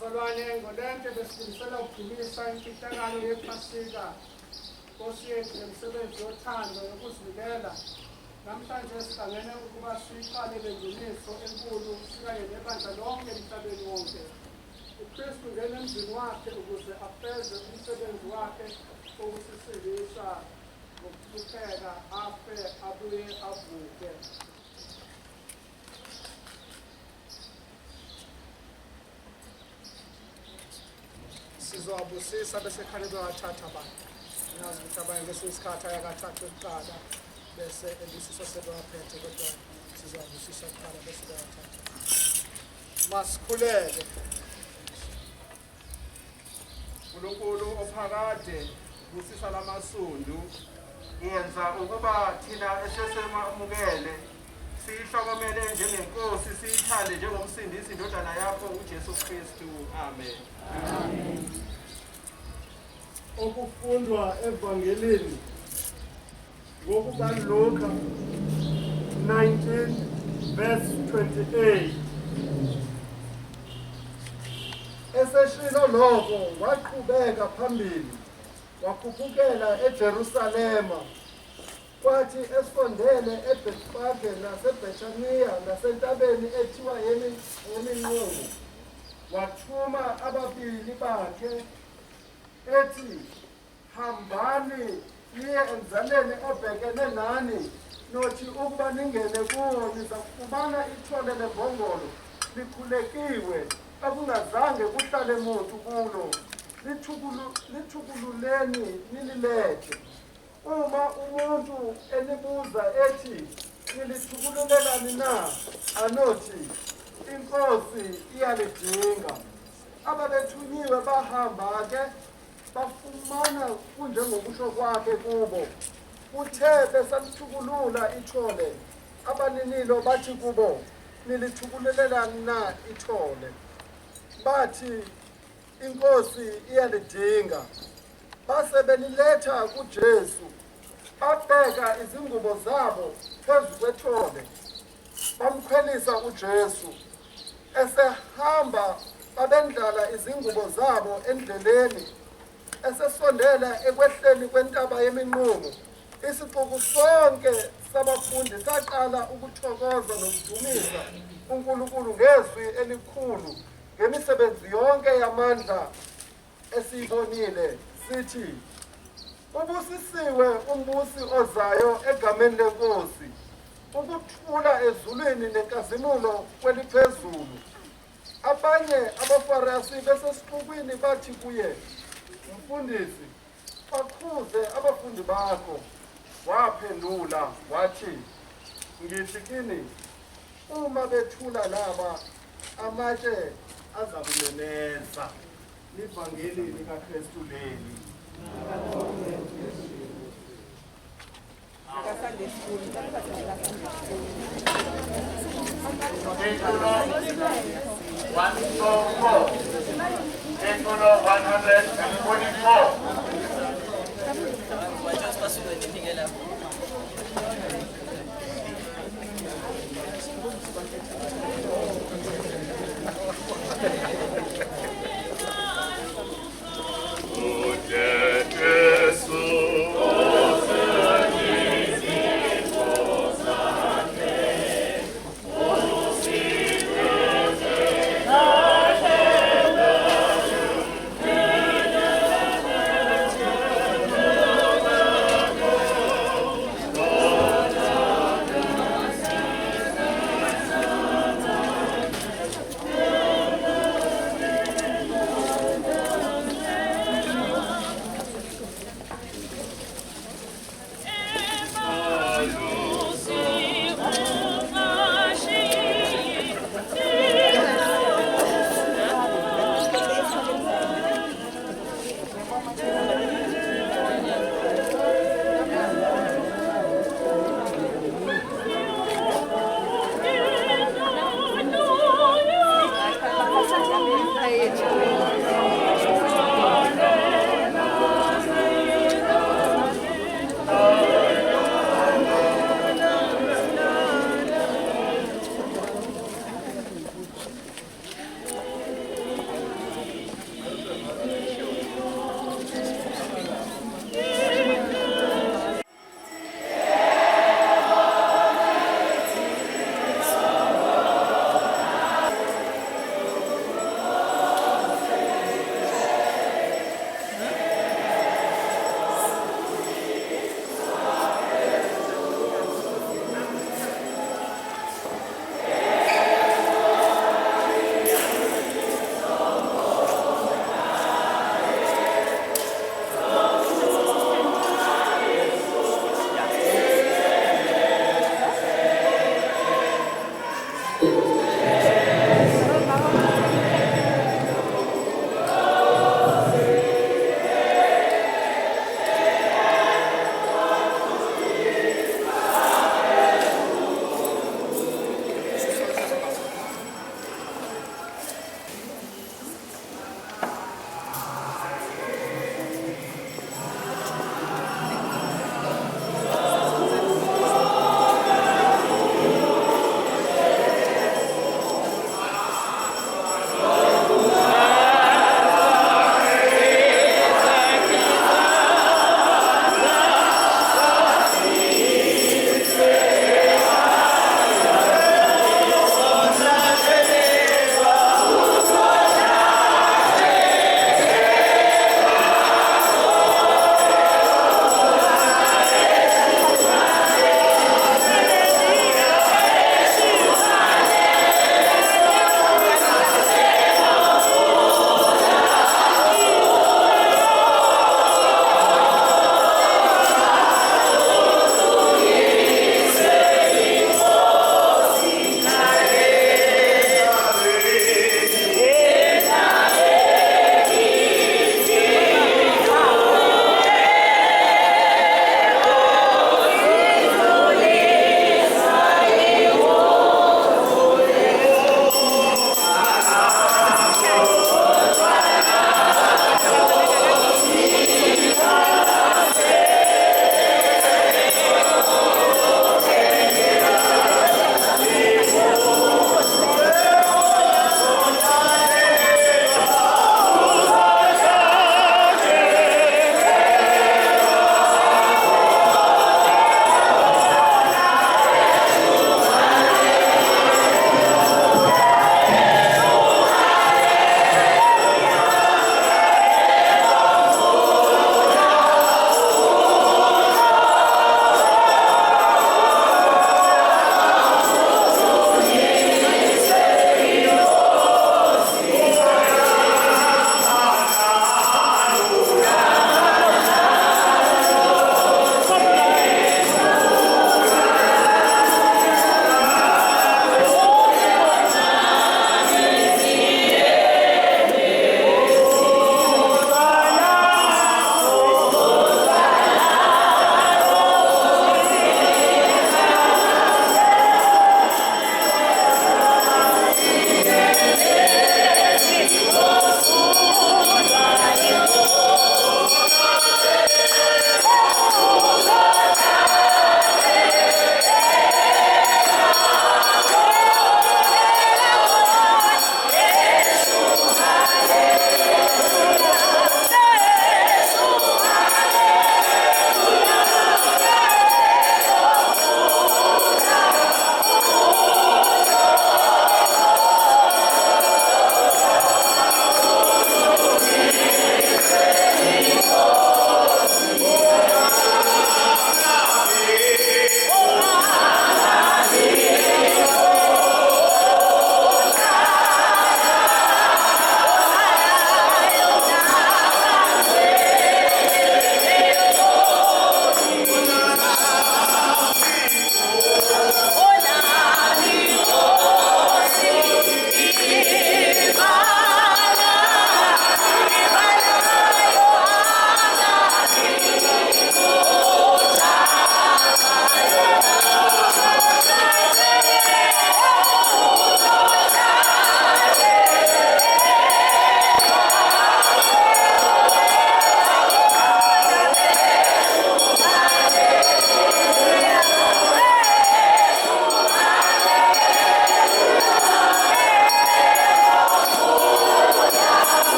Bazalwane ngolente besilungisela ukudumisa inkihlakalo yePhasika. Nkosi yethu ngemisebenzi yothando yokuzinikela. Namhlanje sihlangene ukuba siqale lendumiso enkulu sikanye nebandla lonke emhlabeni wonke. uKristu ngene emzini wakhe ukuze afeze umsebenzi wakhe wokusisindisa ngokuhlupheka, afe, abuye avuke. Sizobusisa bese khale bewathatha abantu. Ngiyazi ukuthi abanye ngesinye isikhathi ayakathatha ukuqala bese ebusisa sebewaphethe, kodwa sizobusisa kuqala bese bewathatha. Masikhuleke. uNkulunkulu ophakade busisa lamasundu yenza ukuba thina esesemamukele siyihlokomele njengenkosi, siyithande njengomsindisi indodana yakho uJesu Kristu. Amen. Okufundwa evangelini ngokukaLuka 19 verse 28. Eseshilo lokho waqhubeka phambili wakhuphukela eJerusalema, kwathi esondele eBethfage naseBethaniya nasentabeni ethiwa yeminqumo, wathuma ababili bakhe ethi, hambani niye emzaleni obhekene nani, nothi ukuba ningene kuwo nizakufumana ithole lembongolo likhulekiwe, akungazange kuhlale muntu kulo. Lithukululeni nililethe. Uma umuntu enibuza ethi, nilithukululelani na? Anothi, inkosi iyalidinga. Ababethunyiwe bahamba-ke bafumana kunjengokusho kwakhe kubo. Kuthe besalithulula ithole, abaninilo bathi kubo, nilithukululelani na ithole? Bathi, inkosi iyalidinga. Base beliletha kuJesu, babeka izingubo zabo phezu kwethole, bamkhwelisa uJesu. Esehamba babendlala izingubo zabo endleleni. Esesondela ekwehleni kwentaba yeminqumo, isixuku sonke sabafundi saqala ukuthokoza nokudumisa uNkulunkulu ngezwi elikhulu ngemisebenzi yonke yamandla esiyibonile, sithi, ubusisiwe umbusi ozayo egameni lenkosi. Ukuthula ezulwini nenkazimulo kweliphezulu. Abanye abaFarisi besesixukwini bathi kuye, Mfundisi, bakhuze abafundi bakho. Waphendula wathi, ngithi kini, uma bethula laba, amatshe azakumemeza. Livangeli likaKristu leli. Ecolo 144.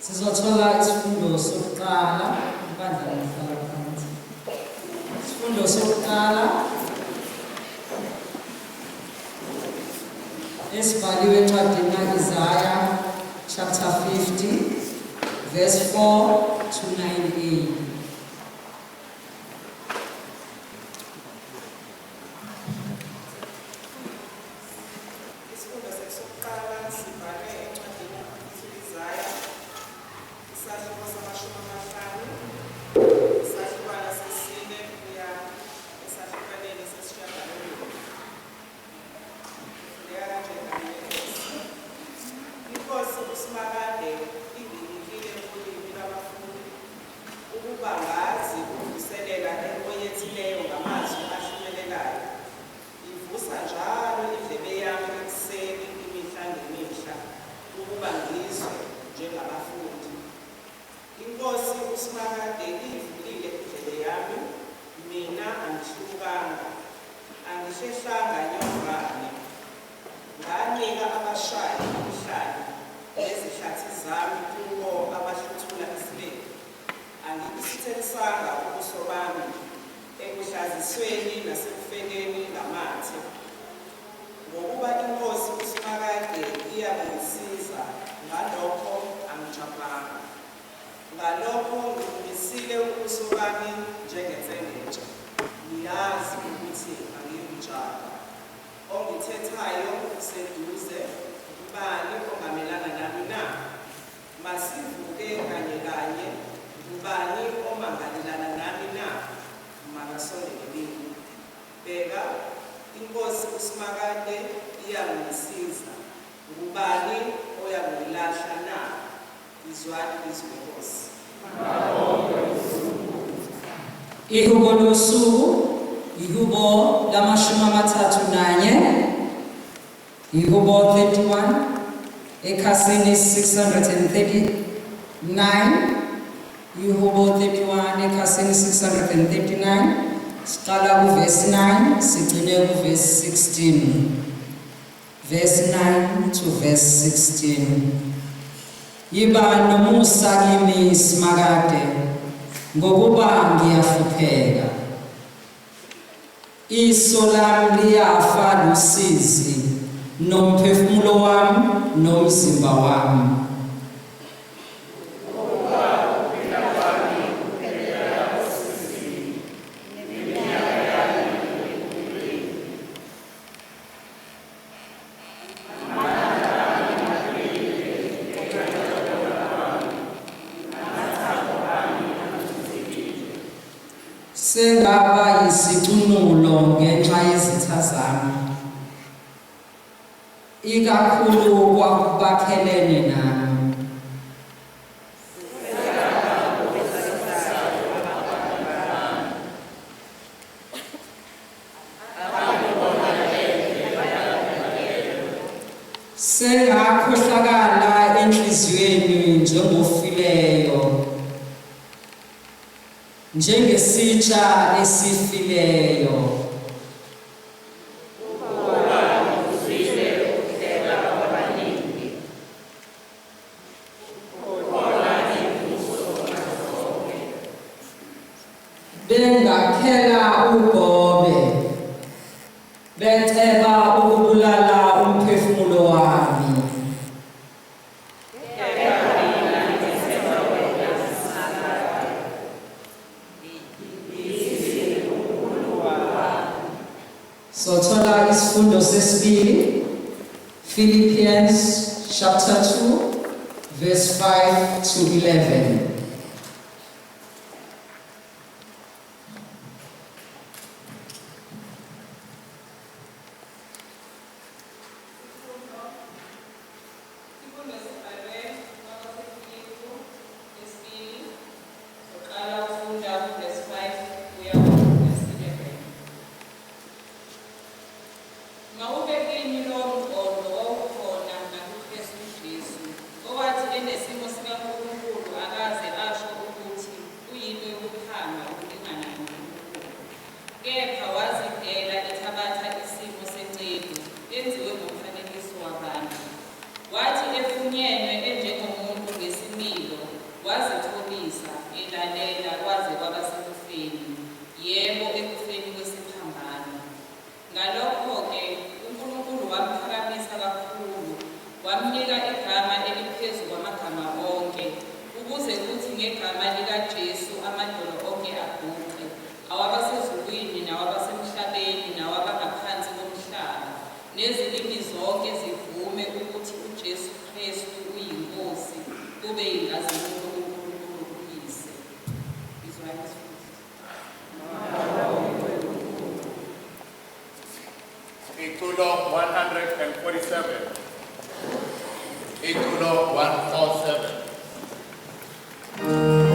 Sizothola isifundo sokuqala ibandla lihlala phansi. Isifundo sokuqala esibhaliwe encwadini kaIsaya chapter 50 verse 4 to 9a. Ihubo losuku, ihubo lamashumi amathathu nanye, ihubo 31, ekhasini 639, ihubo 31, ekhasini 639, siqala kuvesi 9, sigcine kuvesi 16. Verse 9 to verse 16. Yiba nomusa kimi simakade, ngokuba ngiyahlupheka. Iso lami liyafa lusizi, nomphefumulo wami nomzimba wami. Sengaba yisicumulo ngenxa yezitha zami, ikakhulu kwakubakhelene nami. Sengakhohlakala enhliziyweni njengofileyo, njengesitsha esifileyo. Bengakhela ugobe, beceba ukubulala umphefumulo wami. Sothola isifundo sesibili, Philippians chapter 2 verse 5 to 11. Wathi efunye ngegama likaJesu amadolo onke aguqe, awabasezulwini nawabasemhlabeni nawabangaphansi komhlaba, nezilimi zonke zivume ukuthi uJesu Kristu uyinkosi, kube yinkazimulo kuNkulunkulu uyise. Izwani isifundo. Itulo 147. Itulo 147. House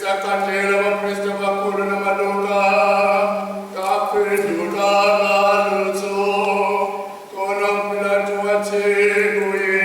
Isakandela abapristi abakhulu namalunga kaphendula ngalutho khona uPilato wathi kuye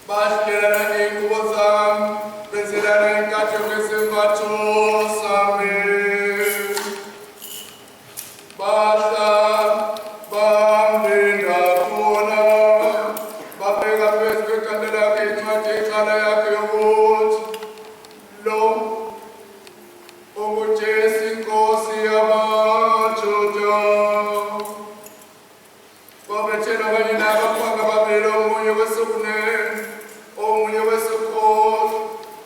Bashkirana in Gozam, phezu kwekhanda lakhe incwadi eqala yakhe yokuthi lo unguJesu inkosi yamaJuda. Babethela kanye nabaphanga babili, omunye kwesokunene omunye kwesokhohlo,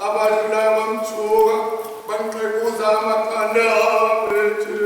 abadlulayo bamthuka bamxeguza amakhanda bethi,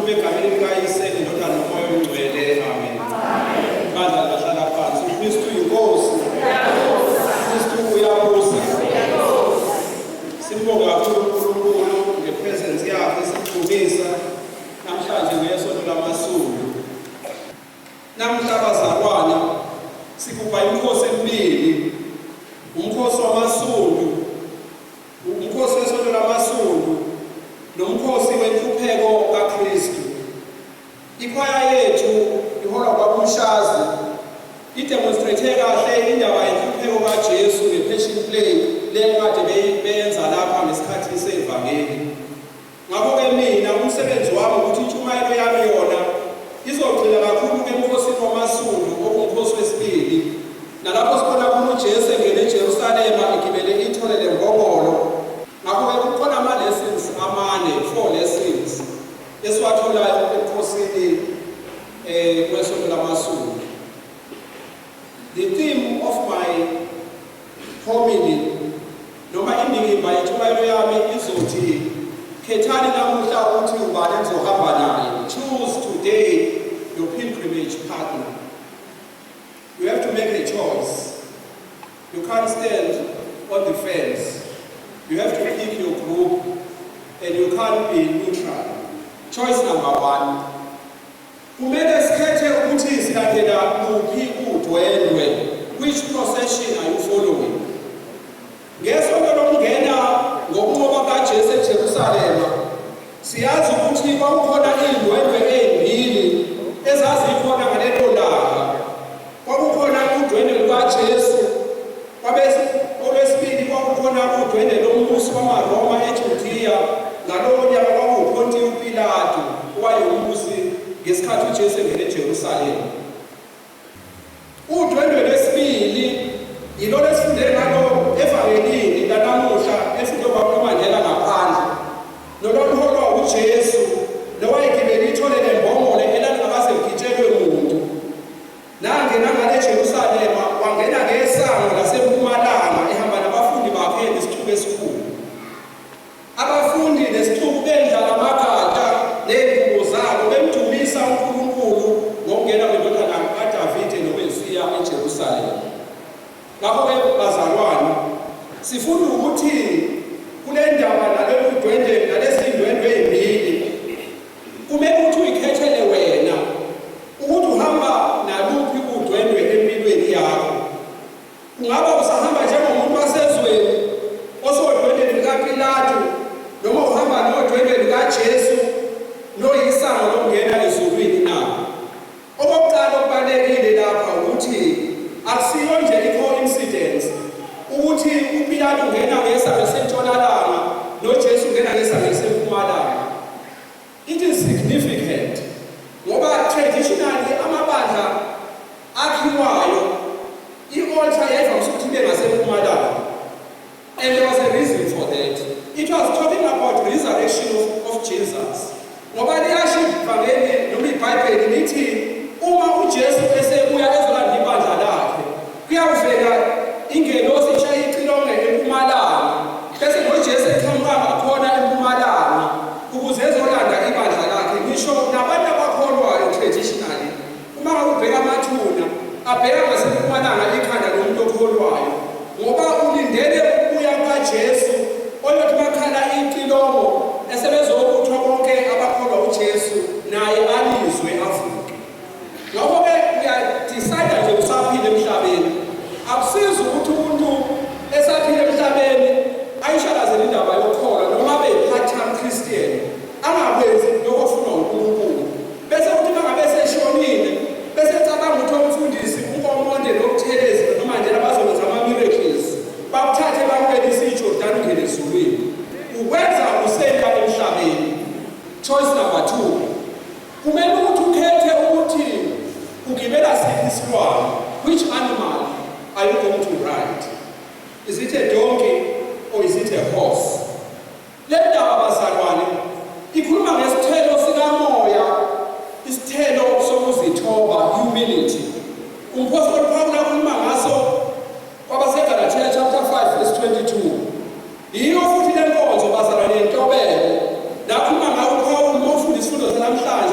Sikhuluma egameni likaYise, iNdodana noMoya oNgcwele. Amen. Bandla bahlala phansi. uKristu inkosi. uKristu uyabusa. Sibonga kakhulu uNkulunkulu ngepresence yakhe esigqumisa namhlanje ngesonto lamaSundu. Namhla bazalwane sikupha imikhosi emibili. Umkhosi wamaSundu, umkhosi wesonto lamaSundu nomkhosi wenhlupheko kaKristu. Ikhwaya yethu iholwa kwaMshazi idemonstrate kahle indaba yenhlupheko kaJesu ngePassion Play lekade beyenza lapha ngesikhathi sevangeli. Ngakho-ke mina umsebenzi wami ukuthi intshumayelo yami yona izogxila kakhulu emkhosini wamaSundu okumkhosi wesibili, nalapho sibona khona uJesu engene eJerusalema egibele ithole lembongolo. Ngakho-ke kukhona ama-lessons amane, 4 lessons esiwatholayo emkhosini wesonto lamaSundu. The theme of my homily noma indikimba yentshumayelo yami izothi khethani namuhla ukuthi ubani enizohamba naye. Choose today your pilgrimage partner. You have to make a choice. You can't stand on the fence. You have to pick your group and you can't be neutral. Choice number 1. Kumele sikhethe ukuthi silandela kuphi udwendwe. Which procession are you following? Ngesonto lokungena ngokunqoba kaJesu eJerusalema, siyazi ukuthi kwakukhona indwendwe ezimbili ezazikhona ngalelo langa. Kwakukhona udwendwe lukaJesu, olwesibili kwakukhona udwendwe lombusi wamaRoma eJudiya. Ngalowo nyaka kwakuPontius uPilato owayengumbusi ngesikhathi uJesu engene eJerusalema. Udwendwe lwesibili yilo lesifunde ngalo evangelini lanamuhla efundo kwaMandela ngaphandle. Nololuholwa uJesu nowayegibele ithole lembongolo elangakaze ligitshelwe muntu. Nangena ngale eJerusalema wangena ngesango lasempumalanga ehamba nabafundi bakhe nesixuku esikhulu. Abafundi nesixuku bendlala amagada nezingubo zabo bemdumisa uNkulunkulu ngokungena kwendodana kaDavide noMesiya eJerusalema. Ngakho-ke bazalwane, sifunda ukuthi kule ndaba nalolu dwendwe nalezi ndwendwe ezimbili kumele ukuthi uyikhethele wena ukuthi uhamba naluphi udwendwe empilweni yakho. Ungaba usahamba njengomuntu wasezweni osodwendweni likaPilato, noma uhamba nodwendwe lukaJesu noyisango lokungena ezulwini na. Okokuqala okubalulekile lapha ukuthi akusiyo nje i-coincidence ukuthi uPilato ungena ngesango sentshonalanga noJesu ungena ngesango sempumalanga. It is significant ngoba traditionally amabandla akhiwayo i-altar yayivamise ukuthi ibe ngasempumalanga, and there was a reason for that. It was talking about resurrection of Jesus. Ngoba liyasho ivangeli noma iBhayibheli lithi uma uJesu esebuya ezolanda ibandla lakhe kuyavela ingelosi ishaya icilongo empumalanga, bese noJesu eqhamuka khona empumalanga ukuze ezolanda ibandla lakhe. Ngisho nabantu abakholwayo traditionally uma ubheka amathuna abheka ngasempumalanga ikhanda lomuntu okholwayo, ngoba ulindele ukuya kaJesu oyothi makhala icilongo esebezokuthwa bonke abakholwa uJesu naye alizwe avuke. Ngakho-ke uyadicide nje usaphila emhlabeni. Akusizi ukuthi umuntu esaphila emhlabeni ayishalazele indaba yokukholwa noma abe yi-part-time Christian angakwenzi lokho ofunwa uNkulunkulu. Bese kuthi mangabe seshonile bese cabanga ukuthi umfundisi uNkomonde noButhelezi noma nje abazokwenza ama-miracles bakuthathe bakubelise iJordani ungene ezulwini. Ukwenza useka emhlabeni. Choice number 2. Kumele ukuthi ukhethe ukuthi ugibela siphi isilwane. Which animal are you going to ride? Is it a donkey or is it a horse? Le ndaba bazalwane ikhuluma ngesithelo sikamoya, isithelo sokuzithoba, humility. Umpostoli Paul ukhuluma ngaso kwabaseGalatia chapter 5 verse 22. Yiyo futhi le nkonzo bazalwane yentobeko. Nakhuluma ngawo uPaul mofunda isifundo sanamhlanje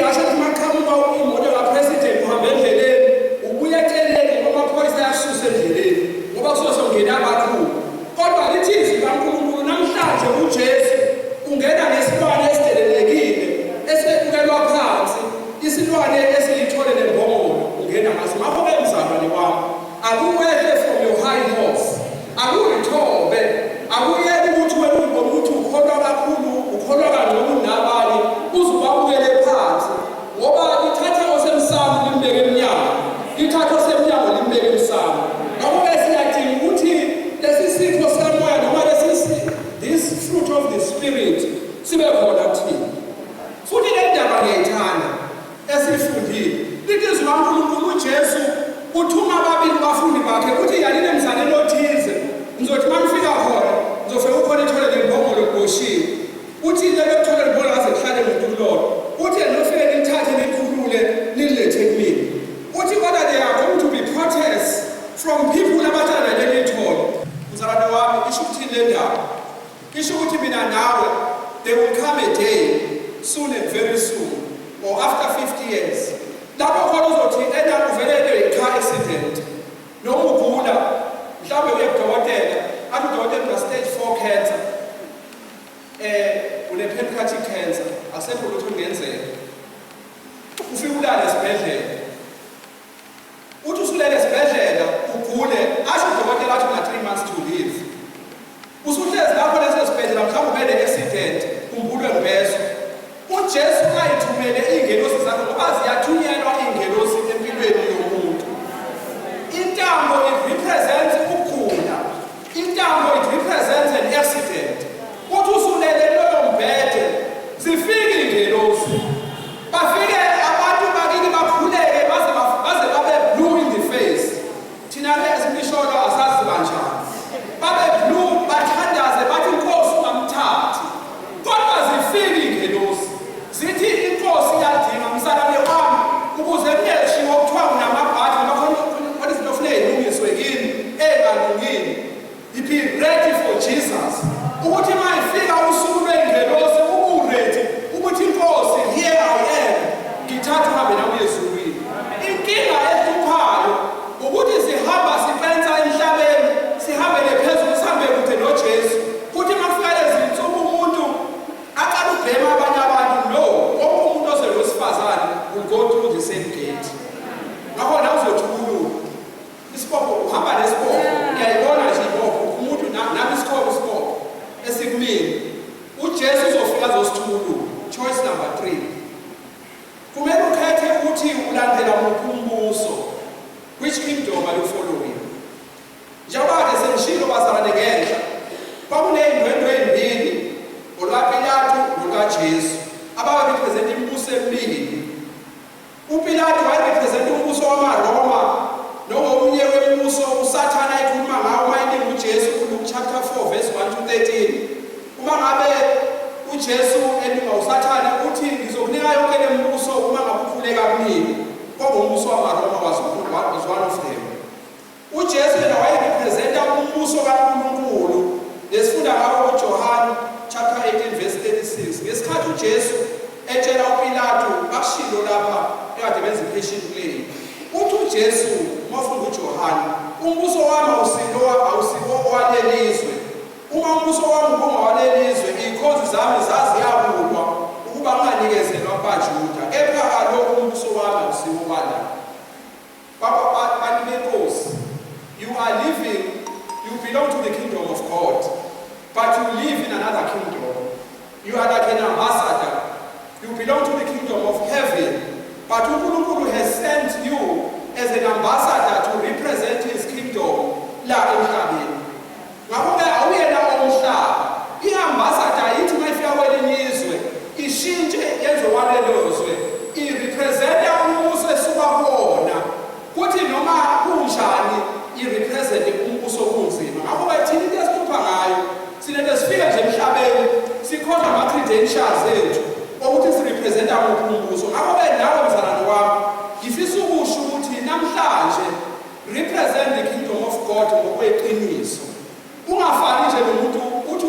ngingasho ukuthi maqhamuka imoto kapresident uhambe endleleni ubuye eceleni ngoba amaphoyisa ayasusa endleleni ngoba kusosongena abakhulu kodwa lithi izwi kaNkulunkulu namhlanje uJesu ungena nesilwane esidelelekile esekukelwa phansi isilwane esiyithole lembongolo ungena ngaso ngakho-ke mzalwane wami akuwehle from your high horse akuyithobe akuyeke ukuthi wena uyibone ukuthi ukholwa kakhulu ukholwa kangcono kunabanye uze ubabukele phansi ngoba ithatha osemsamo limbeke emnyango ithatha osemnyango limbeke emsamo ngakho-ke siyadinga ukuthi lesi sipho sikamoya noma this fruit of the spirit sibe khona kuthina futhi le ndaba ngiyayithanda esiyifundile lithi izwi kaNkulunkulu uJesu uthuma ababili bafundi bakhe uthi yalile emzaleni othize ngizothi manifika khona ngizofika ukhona ithole lembongolo egoshiwe uthi lelo kuthole lembongolo aze kuhlale umuntu kulona uthi nofike nilithathe nilikhulule nililethe kumina uthi kodwa they are going to be protests from people abathanda leli thole mzalwane wami isho ukuthi le ndaba isho ukuthi mina nawe there will come a day soon and very soon or after 50 years lapho khona uzothi enda uvelelwe i-car accident noma ugula mhlawumbe uye kudokotela athi udokotela una-stage 4 cancer une-pancreatic cancer asekho lutho kungenzeka ufike ulale esibhedlela uthi usulele esibhedlela ugule asho udokotela athi una 3 months to live usuhlezi lapho leso sibhedlela mhlawumbe ube ne-accident umbulwe mbeso uJesu ayithumele ingelosi zakhe ngoba ziyathunyelwa ingelosi empilweni yomuntu intambo it represents ukugula intambo it represents an accident uthi usulele loyo mbhede zifike ingelosi bafike abantu bakini baphuleke baze babe blue in the face thina-ke esimisholo asazi kanjani babe blue bathandaze bathi inkosi ungamthathi kodwa zifike ingelosi zithi inkosi iyadinga msalane wami ukuze kuyeshiwo kuthiwa nginamabhadi ngoba khona izinto ofuneka yilungiswe kini engalungile be ready for Jesus ukuthi uma ifika usuku lwengelosi ubu-ready ukuthi inkosi here I am ngithatha uhambe nami ezulwini inkinga ehluphayo ukuthi sihamba sipensa emhlabeni sihambele phezulu sihambe kude noJesu kuthi uma kufika lezi nsuku umuntu aqala ubhema abanye abantu no wonke umuntu osewesifazane will go through the same gate ngakho na uzothulula isibopho uhamba nesibopho ngiyayibona nje ibopho umuntu nami isibopho esikumini uJesu uzofika azosithulula choice number 3 kumele ukhethe ukuthi ulandela muphi umbuso which kingdom are you following njengoba kade sengishilo bazalwane ngenhla kwakuney'ndwendwe ey'mbili olwaPilato nolukaJesu ababerepresenta imibuso emibili uPilato wayerepresenta umbuso wamaRoma nomunye wemibuso uSathane ayikhuluma ngawo mayiningi uJesu kuLuke chapter 4 verse 1 to 13 uma ngabe uJesu eninga uSathane uthi ngizokunika yonke le mbuso uma ngabe ukhuleka kumina kwakungumbuso wamaRoma was one of them uJesu yena wayerepresenta umbuso kaNkulunkulu lesifunda ngawo uJohane chapter 18 verse 36 ngesikhathi uJesu etshela uPilato akushilo lapha ekade benza i-passion play uthi uJesu mafunda uJohane umbuso wami awusibo walelizwe uma umbuso wami ungawalelizwe iy'khozi zami zaziyabulwa ukuba nginganikezelwa kwaJuda kepha alokhu umbuso wami awusibo wala bantu benkosi you are living you belong to the kingdom of God but you live in another kingdom you are like an ambassador you belong to the kingdom of heaven but uNkulunkulu has sent you as an ambassador to represent his kingdom la emhlabeni ngakho-ke awuyena omhlaba i-ambassador yithi uma ifika kwelinye izwe ishintshe yenze walelozwe irepresenta umbuso esuka kuwona kuthi noma kunjani irepresente umbuso kunzima ngakho-ke thina into esihlupha ngayo sinento sifika nje emhlabeni sikhona ama-credentials ethu okuthi sirepresenta muphi umbuso ngakho-ke nawe mzalwane wami ngifisa ukusho ukuthi namhlanje represent the kingdom of God ngokweqiniso ungafani nje nomuntu uthi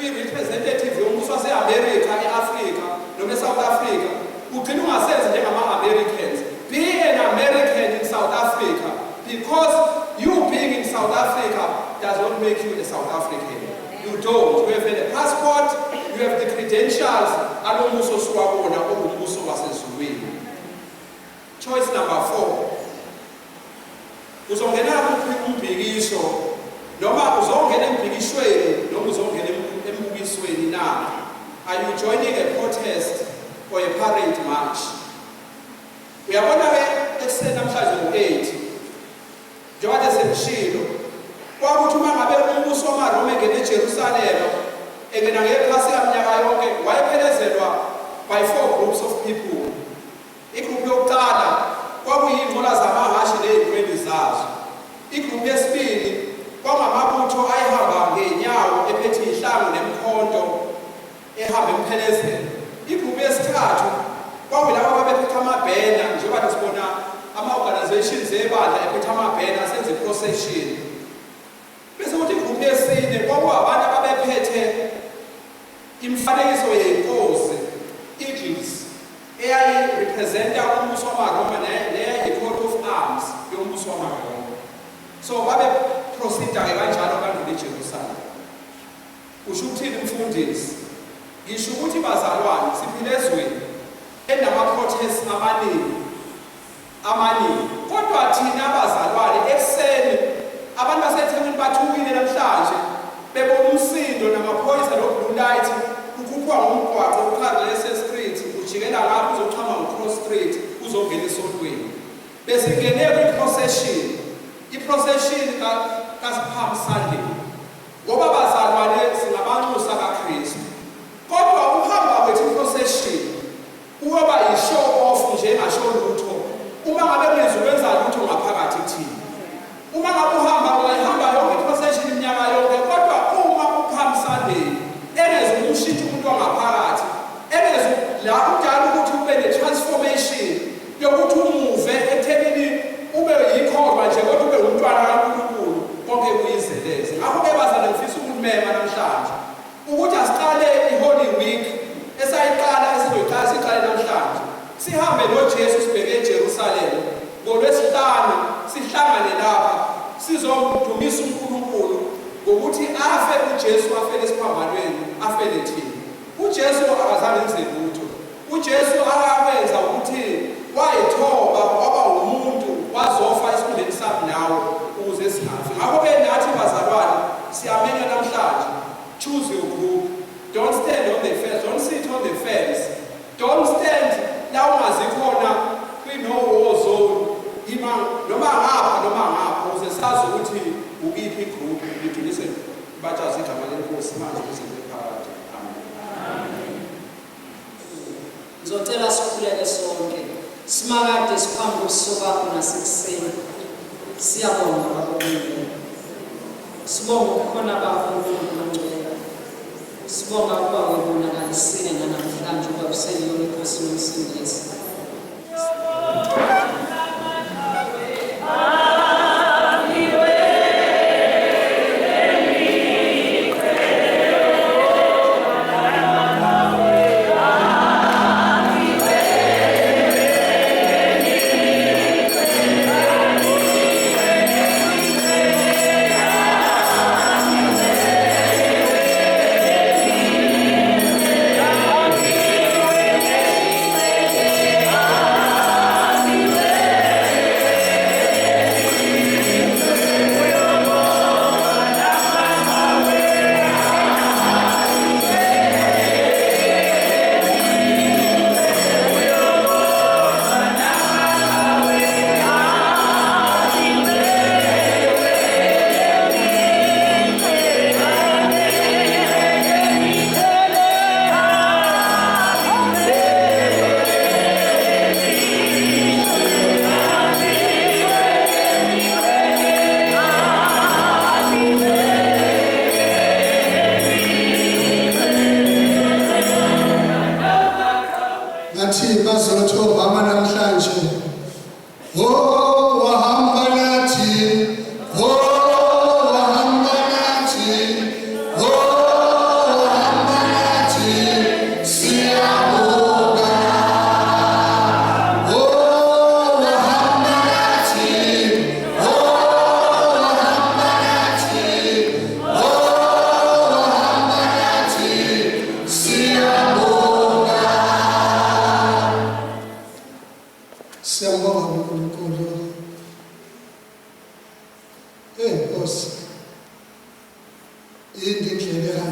uyi-representative yombuso wase-America e-Afrika South Africa, ugcina ungasenzi njengama-Americans. Be an American in South Africa, because you being in South Africa does not make you a South African. You don't. You have a passport, you have the credentials, alombuso siwabona ongumbuso wasezulwini. Choice number 4. Uzongena umbhikisho, noma uzongena embhikishweni, noma uzongena embukisweni na. Are you joining a protest or a parade march? Uyabona-ke ekuseni namhlanje ngo-8 njengoba semshilo kwakuthi uma ngabe umbuso wamaRoma engene eJerusalema engena ngephasi yaminyaka yonke wayephelezelwa by 4 groups of people. Igroup yokuqala kwakuyinqola zamahashi ney'khweli zazo. Igroup yesibili kwangamabutho ayehamba ngey'nyawo ephethe iy'hlangu nemkhonto ehamba emphelezelo. Igroup yesithathu kwakuyilabo ababephethe amabhena njengoba sibona ama-organizations ebandla ephethe amabhena asenze i-procession. Bese kuthi igroup yesine kwakuwabantu ababephethe imifanekiso yey'nkosi, eagles, eyayi-representa umbuso wamaRoma neyayi-coat of arms yombuso wamaRoma. So babe-proceda-ke kanjalo bandlula eJerusalema. Kusho ukuthini mfundisi? Ngisho ukuthi bazalwane siphile ezweni enama-protests amaningi. Kodwa thina abazalwane ekuseni abantu baseThekwini bathukile namhlanje bebona umsindo namaphoyisa no-blue light ukhuphwa ngomgwaqo uCarlese Street ujikela ngapho uzochama ngo-Cross Street uzongena esontweni. Besingene kwi-procession, i-procession kaSiphambi Sunday, ngoba bazalwane singabanxusa kaKristu. Kodwa ukuhamba kwethu i-procession kuyoba yi-show off nje engasho lutho uma ngabe ngizokwenza lutho ngaphakathi kuthina. Uma ngabe wayihamba yonke i-procession iminyaka yonke, kodwa uma uPalm Sunday engeze ukushintsha umuntu wangaphakathi, engeze la udala ukuthi ube ne-transformation yokuthi umuve ekuthekeni ube yikholwa nje kodwa ube umntwana kaNkulunkulu konke kuyizeleze. Ngakho-ke bazalwane ngifisa ukumema namhlanje ukuthi asiqale i-Holy Week esayiqala siqale namhlanje. Sihambe noJesu sibheke eJerusalema. NgoLwesihlanu sihlangane lapha sizomdumisa uNkulunkulu ngokuthi afe uJesu afele esiphambanweni afele thina. uJesu akazange enze lutho. uJesu akakwenza ukuthi wayithoba waba umuntu wazofa esikhundleni sami nawe ukuze singafi. Ngakho-ke nathi bazalwane siyamenya namhlanje. Choose your group. Don't stand on the fence. Don't sit on the fence. Don't stand la ungazikhona kwino-war zone. Noma ngapha ukuze sazi ukuthi ukiphi igroup. Ngidlulise batshazi igama lenkosi manje ukuze bephakathi. Amen. Ngizocela sikhuleke sonke. Simakade siphambi kobuso bakho nasekuseni. Siyabonga babonile. Sibonga ukukhona bakho uNkulunkulu. Sibonga ukuba webonakalisile namhlanje ukuba useyiyona inkosi nomsindisi.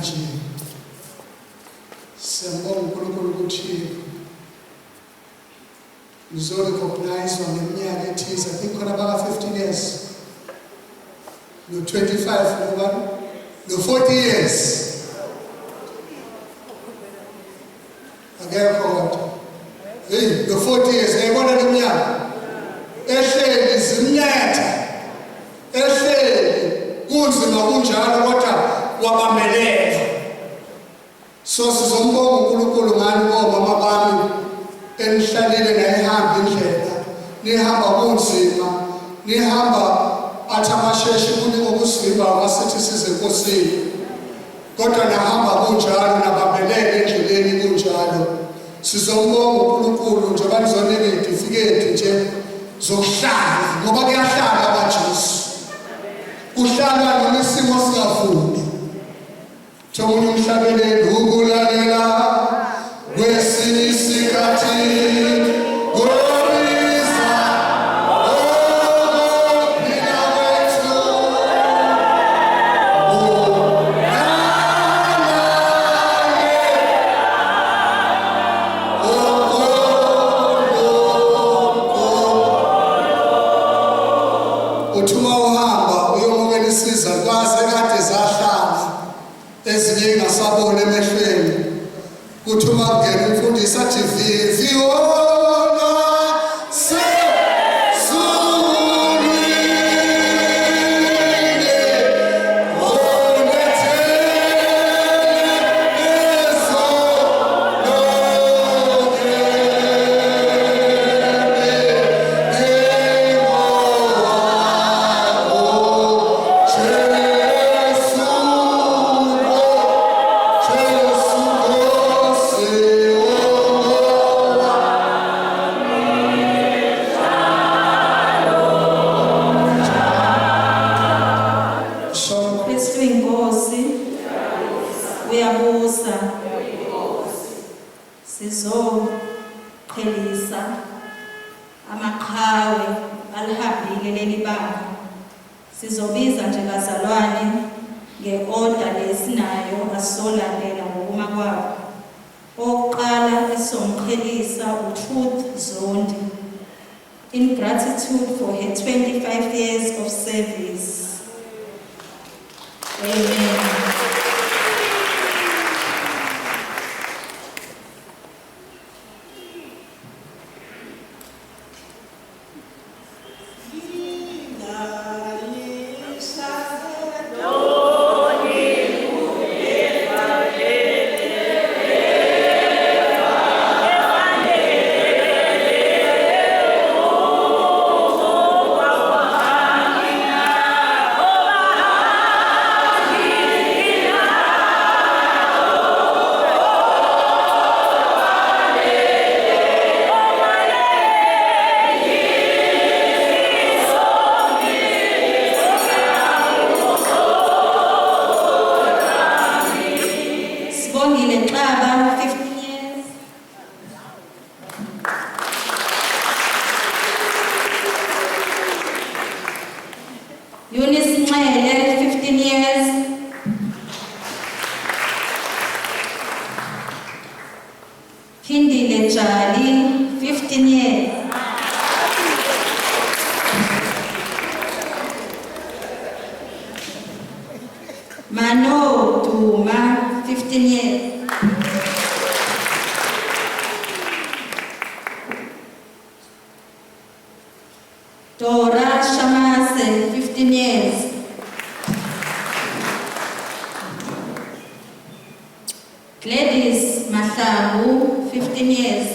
nje. Siyambonga uNkulunkulu ukuthi ngizorecognizwa ngeminyaka ethize. I think khona baka 15 years. No 25 ngoba no 40 years. Akekho kodwa. Hey, no 40 years ngiyabona leminyaka. Ehleli zimnyetha. Ehleli kunzima kunjalo kodwa wabamelela. So sizombonga uNkulunkulu ngani bomama bami enihlalile nayihamba indlela. Nihamba kunzima, nihamba athamasheshe kuningi okusivimba ngasithi size enkosini. Kodwa nahamba kunjalo nababelele endleleni kunjalo. Sizombonga uNkulunkulu njengoba nizonika izitifikethi nje zokuhlala ngoba kuyahlala abaJesu. Kuhlala noma isimo singafuni. Njengoba umhlabeleli ukulalela kwesinye isikhathi uthuma uhamba uyomukela isiza kwaze kade zahlala ezinye ingasabona emehlweni. Kuthuma kungena umfundisi athi viona sizoqhelisa amaqhawe alihambile leli banga. Sizobiza nje bazalwane nge-order lesinayo asizolandela ngokuma kwabo. Oqala esomqhelisa uTruth Zondi in gratitude for her 25 years of service. Amen. Phindile Jali 15 years. Mano Duma 15 years. Dora Shamase 15 years. Gladys Mahlangu 15 years.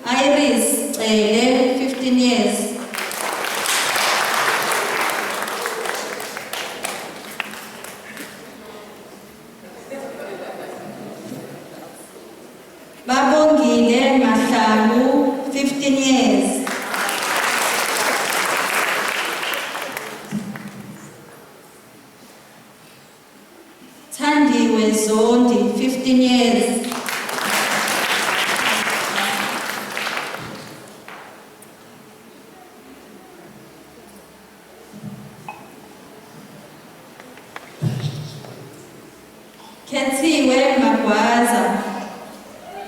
Iris Cele 15 years. Babongile Mahlangu 15 years. Thandiwe Zondi 15 years. Kethiwe Magwaza,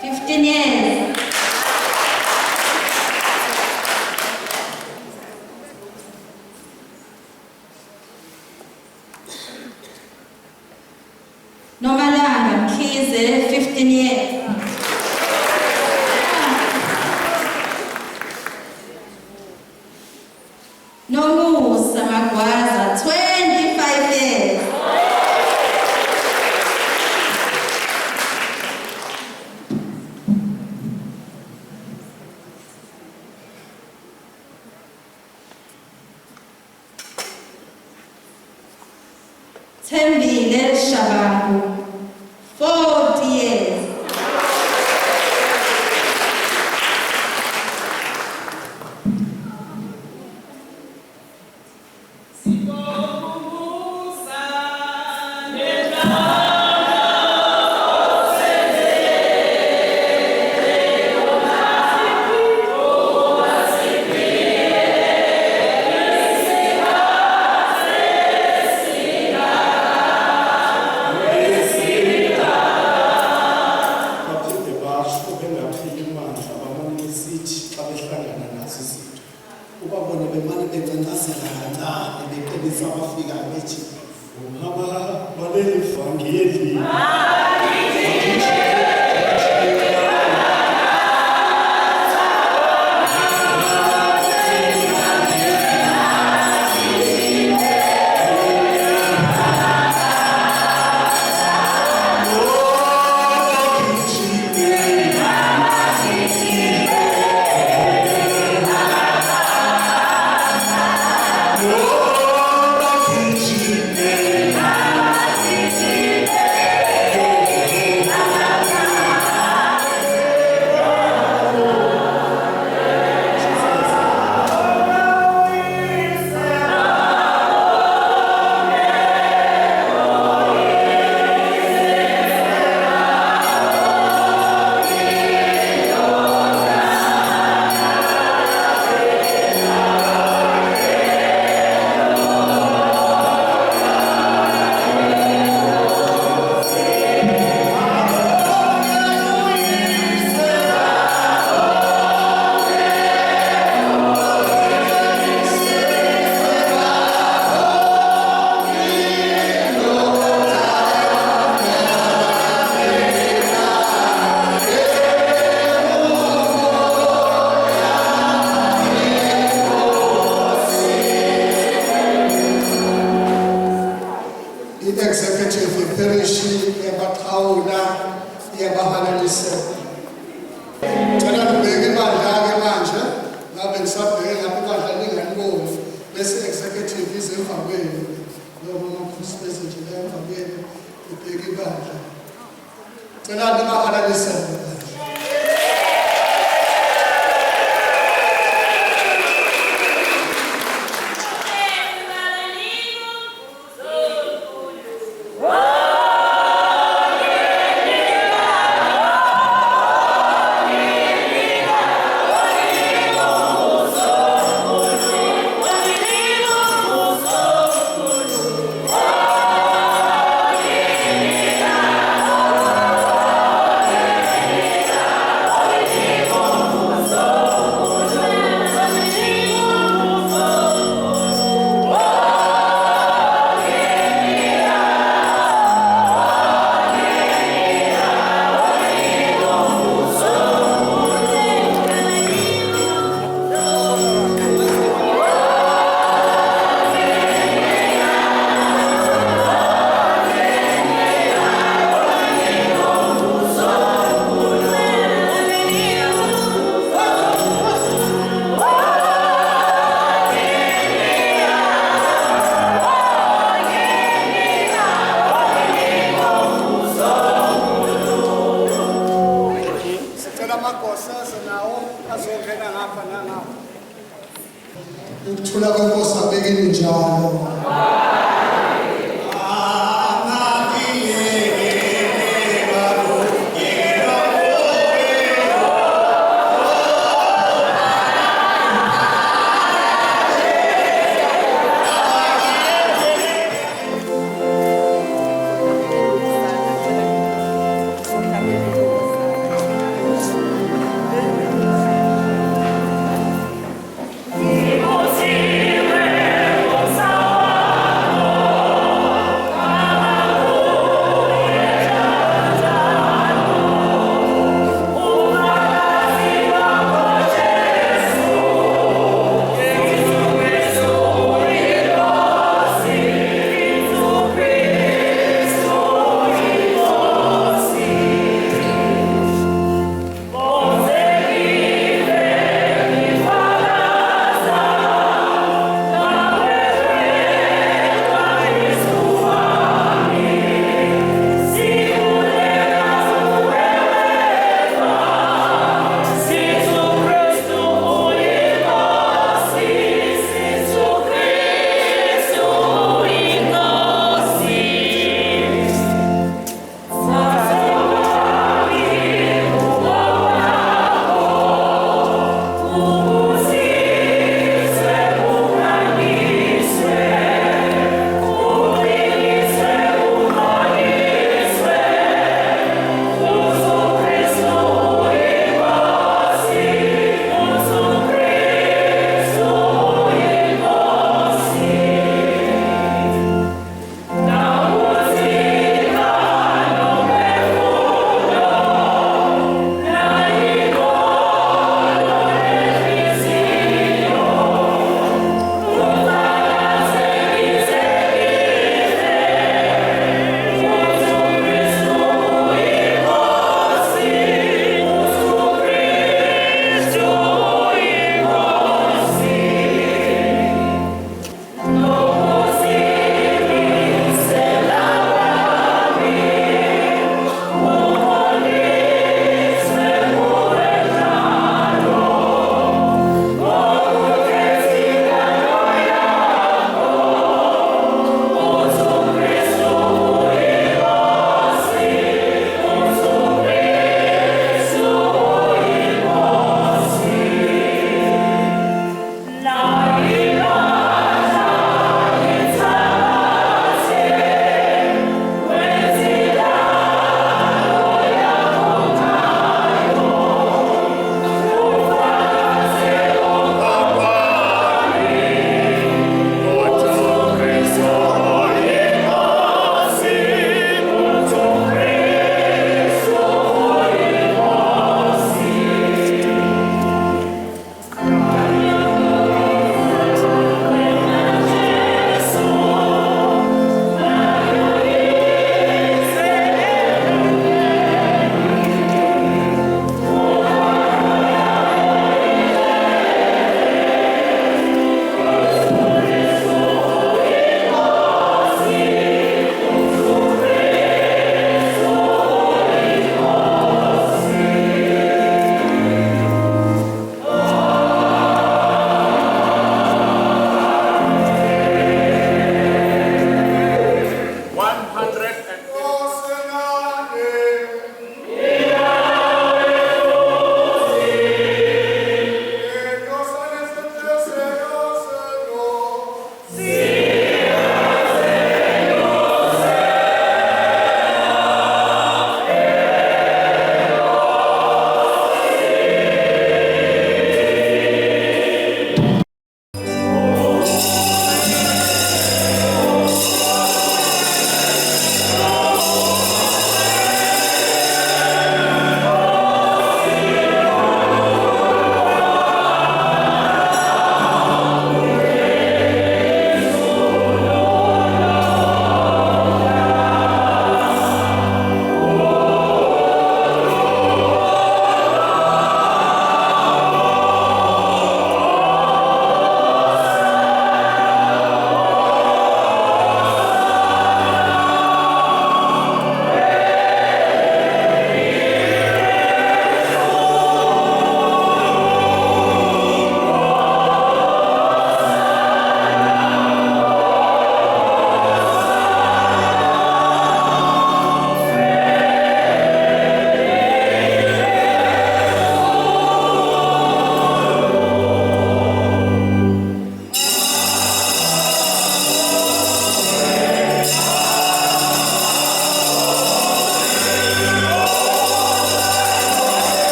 15 years. Nomalanga Mkhize, 15 years. Nomusa Magwaza, 25 years. Thembile Shabangu, 40 years. Executive Parish yabaxhawula yabahalalisela. Ngicela ngibeke ibandla-ke manje ngabe ngisabheke lapho ibandla linganiboni bese executive ize emva kwenu noma amaphusipesi nje la emva kwenu ibheke ibandla. Ngicela nibahalalisele. Ukuthula kwenkosi abekeni njalo.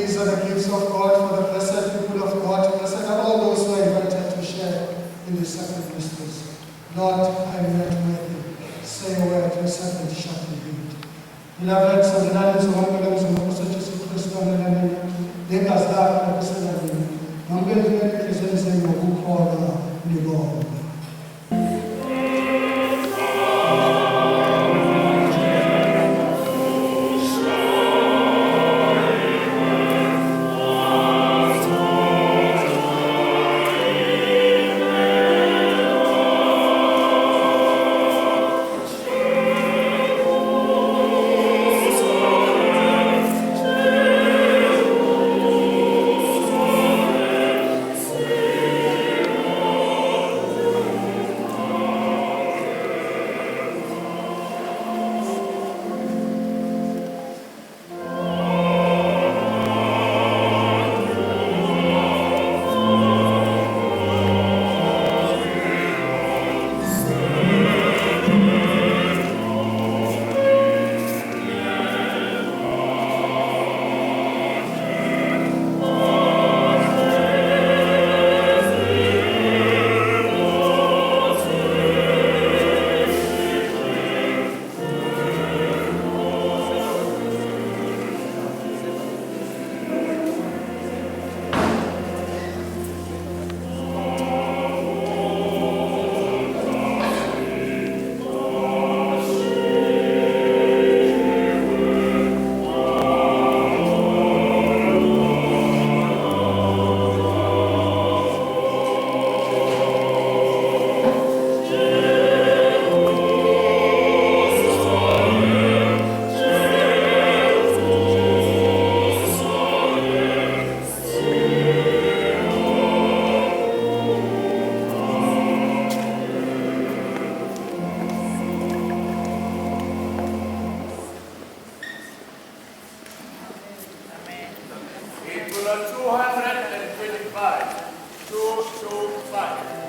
These are the gifts of God for the blessed people of God. Blessed are all those who are invited to share in the sacred mysteries. Lord, I am not worthy. Say a word, your servant shall be healed. Beloved, so the night is one of the Apostle Jesus Christ, and they cast out the person of you. I'm going to make a presence in your book called Nibor. It will 225. 225.